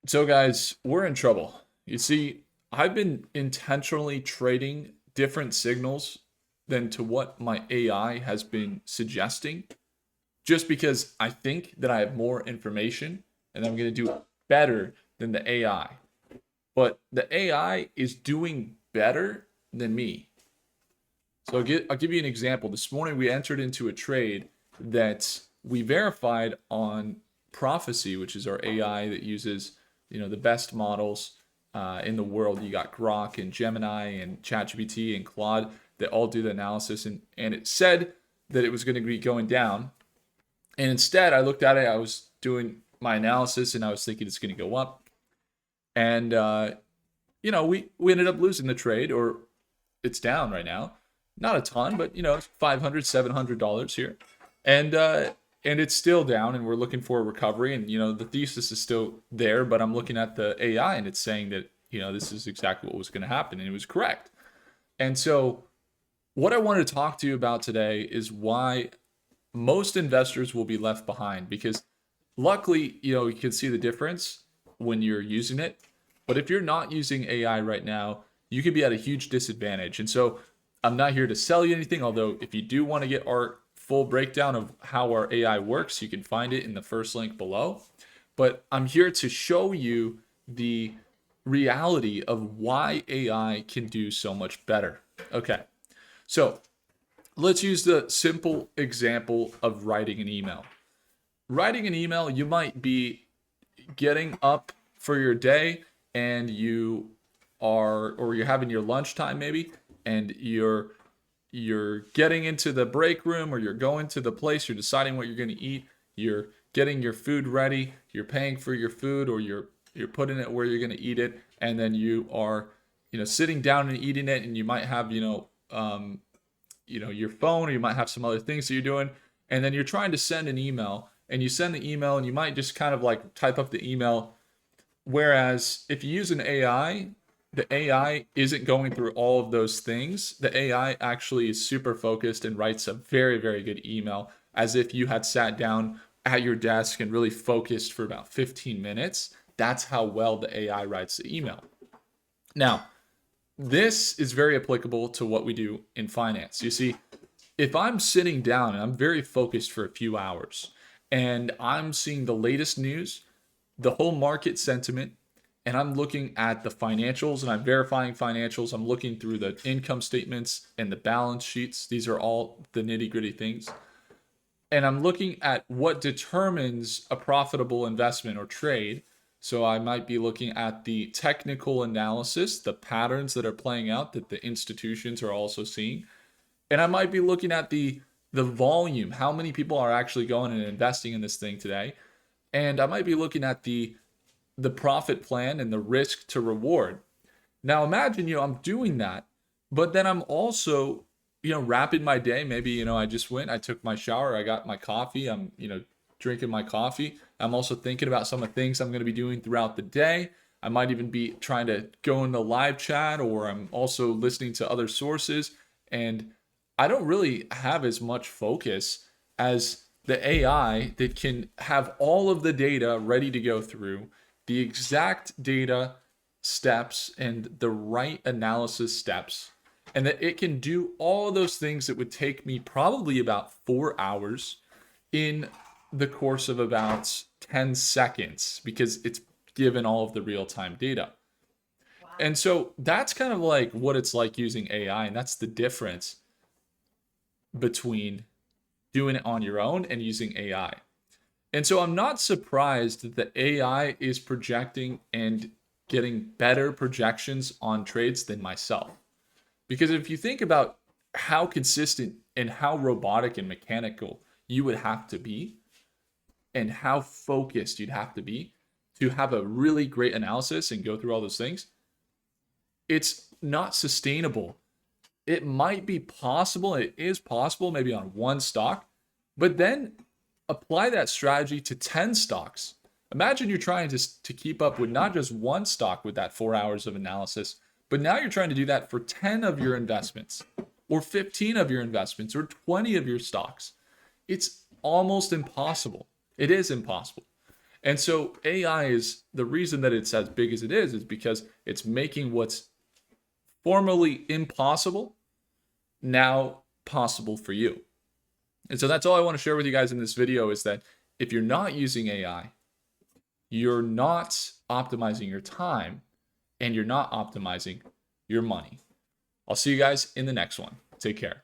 So, guys, we're in trouble. You see, I've been intentionally trading different signals than to what my AI has been suggesting, just because I think that I have more information and I'm going to do better than the AI. But the AI is doing better than me. So I'll give you an example. This morning we entered into a trade that we verified on Prophecy, which is our AI that uses the best models in the world. You got Grok and Gemini and ChatGPT and Claude that all do the analysis, and it said that it was going to be going down. And instead, I looked at it. I was doing my analysis, and I was thinking it's going to go up. And we ended up losing the trade, or it's down right now. Not a ton, but it's $500, $700 here, and it's still down, and we're looking for a recovery. And the thesis is still there, but I'm looking at the AI, and it's saying that this is exactly what was going to happen, and it was correct. And so, what I wanted to talk to you about today is why most investors will be left behind, because luckily, you can see the difference when you're using it. But if you're not using AI right now, you could be at a huge disadvantage. And so I'm not here to sell you anything, although if you do want to get our full breakdown of how our AI works, you can find it in the first link below. But I'm here to show you the reality of why AI can do so much better. Okay, so let's use the simple example of writing an email. Writing an email, you might be getting up for your day and you're having your lunchtime maybe, and you're getting into the break room, or you're going to the place, you're deciding what you're going to eat, you're getting your food ready, you're paying for your food, or you're putting it where you're going to eat it, and then you are sitting down and eating it, and you might have your phone, or you might have some other things that you're doing, and then you're trying to send an email, and you send the email, and you might just kind of like type up the email. Whereas if you use an AI, the AI isn't going through all of those things. The AI actually is super focused and writes a very, very good email, as if you had sat down at your desk and really focused for about 15 minutes. That's how well the AI writes the email. Now, this is very applicable to what we do in finance. You see, if I'm sitting down and I'm very focused for a few hours and I'm seeing the latest news, the whole market sentiment, and I'm looking at the financials and I'm verifying financials, I'm looking through the income statements and the balance sheets. These are all the nitty gritty things. And I'm looking at what determines a profitable investment or trade. So I might be looking at the technical analysis, the patterns that are playing out that the institutions are also seeing. And I might be looking at the volume, how many people are actually going and investing in this thing today. And I might be looking at the profit plan and the risk to reward. Now imagine, I'm doing that, but then I'm also, wrapping my day. Maybe, I took my shower, I got my coffee, I'm, drinking my coffee. I'm also thinking about some of the things I'm going to be doing throughout the day. I might even be trying to go into live chat, or I'm also listening to other sources. And I don't really have as much focus as the AI that can have all of the data ready to go through, the exact data steps and the right analysis steps, and that it can do all of those things that would take me probably about 4 hours in the course of about 10 seconds, because it's given all of the real-time data. And so that's kind of like what it's like using AI, and that's the difference between doing it on your own and using AI. And so I'm not surprised that the AI is projecting and getting better projections on trades than myself. Because if you think about how consistent and how robotic and mechanical you would have to be, and how focused you'd have to have a really great analysis and go through all those things, it's not sustainable. It might be possible, it is possible maybe on one stock, but then apply that strategy to 10 stocks. Imagine you're trying to keep up with not just one stock with that 4 hours of analysis, but now you're trying to do that for 10 of your investments, or 15 of your investments, or 20 of your stocks. It's almost impossible. It is impossible. And so AI is the reason that it's as big as it is because it's making what's formerly impossible now possible for you. And so that's all I want to share with you guys in this video is that if you're not using AI, you're not optimizing your time and you're not optimizing your money. I'll see you guys in the next one. Take care.